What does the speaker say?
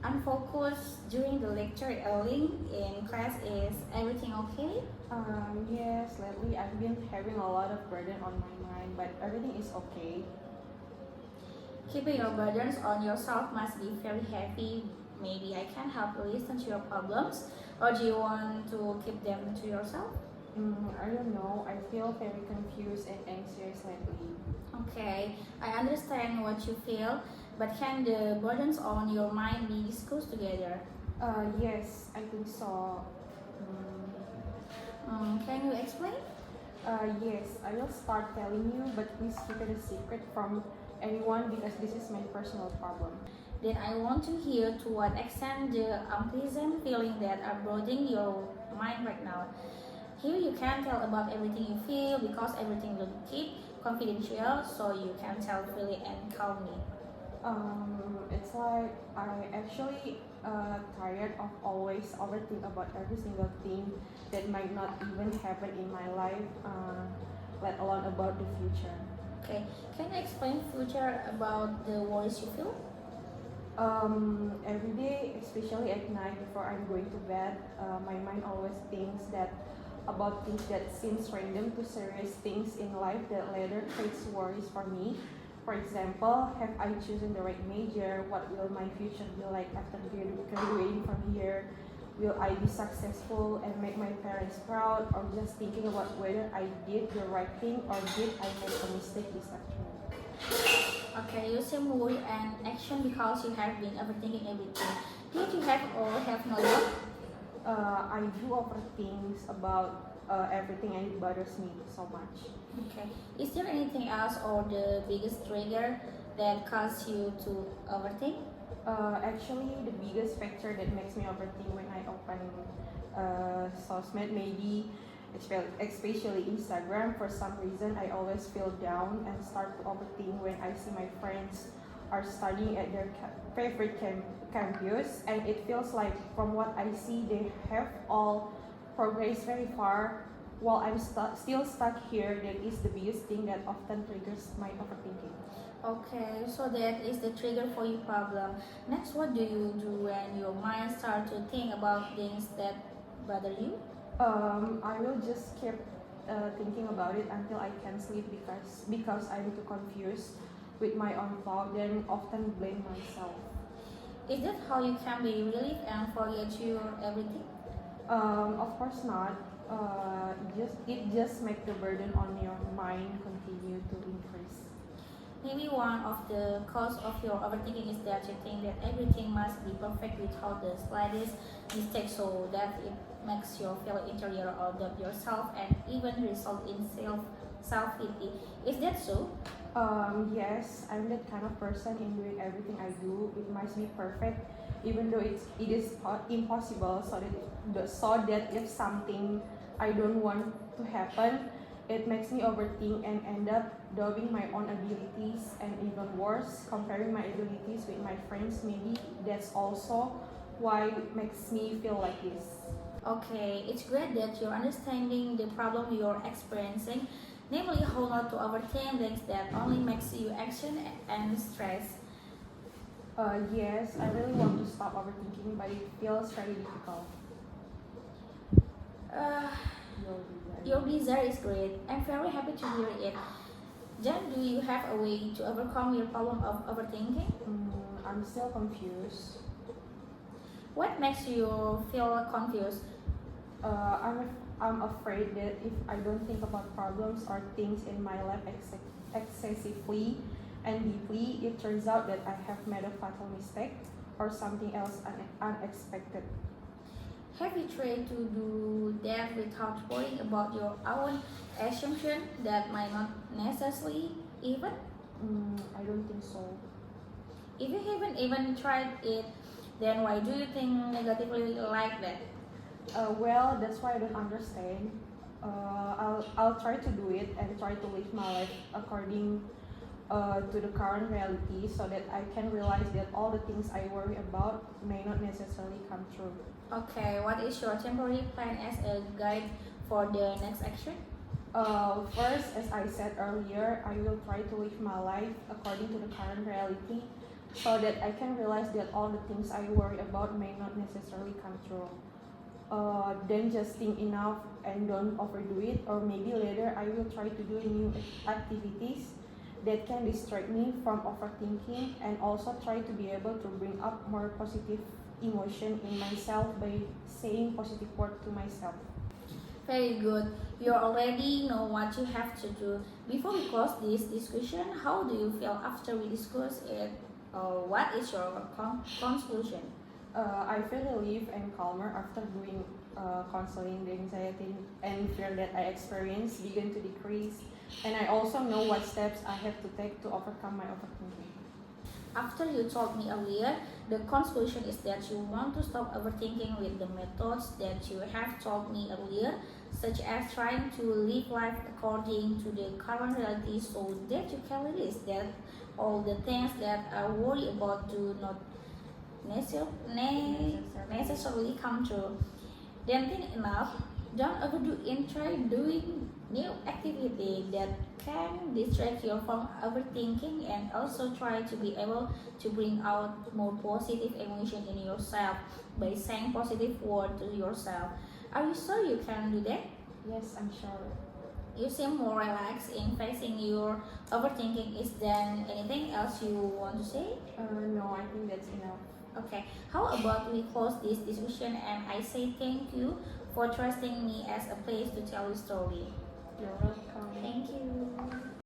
unfocused during the lecture early in class. Is everything okay? Yes, lately I've been having a lot of burden on my mind, but everything is okay. Keeping your burdens on yourself must be very heavy. Maybe I can help you listen to your problems, or do you want to keep them to yourself? I don't know, I feel very confused and anxious lately. Okay, I understand what you feel, but can the burdens on your mind be discussed together? Yes, I think so. Can you explain? Yes, I will start telling you, but please keep it a secret from anyone because this is my personal problem. Then I want to hear to what extent the unpleasant feeling that are bothering your mind right now. Here you can tell about everything you feel because everything will keep confidential so you can tell freely and calmly. It's like I actually tired of always overthink about every single thing that might not even happen in my life, let alone about the future. Okay, can you explain future about the worries you feel? Every day, especially at night before I'm going to bed, my mind always thinks that about things that seems random to serious things in life that later creates worries for me. For example, have I chosen the right major? What will my future be like after graduating from here? Will I be successful and make my parents proud? Or just thinking about whether I did the right thing or did I make a mistake this afternoon? Okay, you seem worried and action because you have been overthinking everything. Did you have or have no luck? I do overthink about everything and it bothers me so much. Okay. Is there anything else or the biggest trigger that caused you to overthink? Actually, the biggest factor that makes me overthink when I open SOSMED, maybe especially Instagram, for some reason I always feel down and start to overthink when I see my friends are studying at their favorite campus, and it feels like from what I see they have all progressed very far while I'm still stuck here. That is the biggest thing that often triggers my overthinking. Okay, so that is the trigger for your problem. Next, what do you do when your mind starts to think about things that bother you? I will just keep thinking about it until I can sleep because I'm too confused with my own thought, then often blame myself. Is that how you can be relieved and forget your everything? Of course not. It just make the burden on your mind continue to increase. Maybe one of the cause of your overthinking is that you think that everything must be perfect without the slightest mistake, so that it makes you feel interior or doubt yourself and even result in self pity. Is that so? Yes, I'm that kind of person. In doing everything I do, it must be perfect, even though it is impossible. So that if something I don't want to happen, it makes me overthink and end up doubting my own abilities, and even worse, comparing my abilities with my friends. Maybe that's also why it makes me feel like this. Okay, it's great that you're understanding the problem you're experiencing, namely how not to overthink things that only makes you action and stress. Yes, I really want to stop overthinking, but it feels very difficult. Uh, You'll be your right. desire is great. I'm very happy to hear it. Jen, do you have a way to overcome your problem of overthinking? I'm still confused. What makes you feel confused? I'm afraid that if I don't think about problems or things in my life excessively and deeply, it turns out that I have made a fatal mistake or something else unexpected. Have you tried to do that without worrying about your own assumption that might not necessarily even? I don't think so. If you haven't even tried it, then why do you think negatively like that? Well, that's why I don't understand. I'll try to do it and try to live my life according to the current reality so that I can realize that all the things I worry about may not necessarily come true. Okay, what is your temporary plan as a guide for the next action? First, as I said earlier, I will try to live my life according to the current reality, so that I can realize that all the things I worry about may not necessarily come true. Then just think enough and don't overdo it, or maybe later I will try to do new activities that can distract me from overthinking, and also try to be able to bring up more positive emotion in myself by saying positive word to myself. Very good. You already know what you have to do. Before we close this discussion, how do you feel after we discuss it? What is your conclusion? I feel relieved and calmer after doing counseling. The anxiety and fear that I experienced began to decrease, and I also know what steps I have to take to overcome my overthinking. After you told me earlier, the conclusion is that you want to stop overthinking with the methods that you have told me earlier, such as trying to live life according to the current reality so that you can release that all the things that I worry about do not necessarily come true. Then think enough. Don't overdo it. Try doing new activity that can distract you from overthinking, and also try to be able to bring out more positive emotion in yourself by saying positive word to yourself. Are you sure you can do that? Yes, I'm sure. You seem more relaxed in facing your overthinking. Is there anything else you want to say? No, I think that's enough. Okay, how about we close this discussion and I say thank you for trusting me as a place to tell your story. You're welcome. Thank you.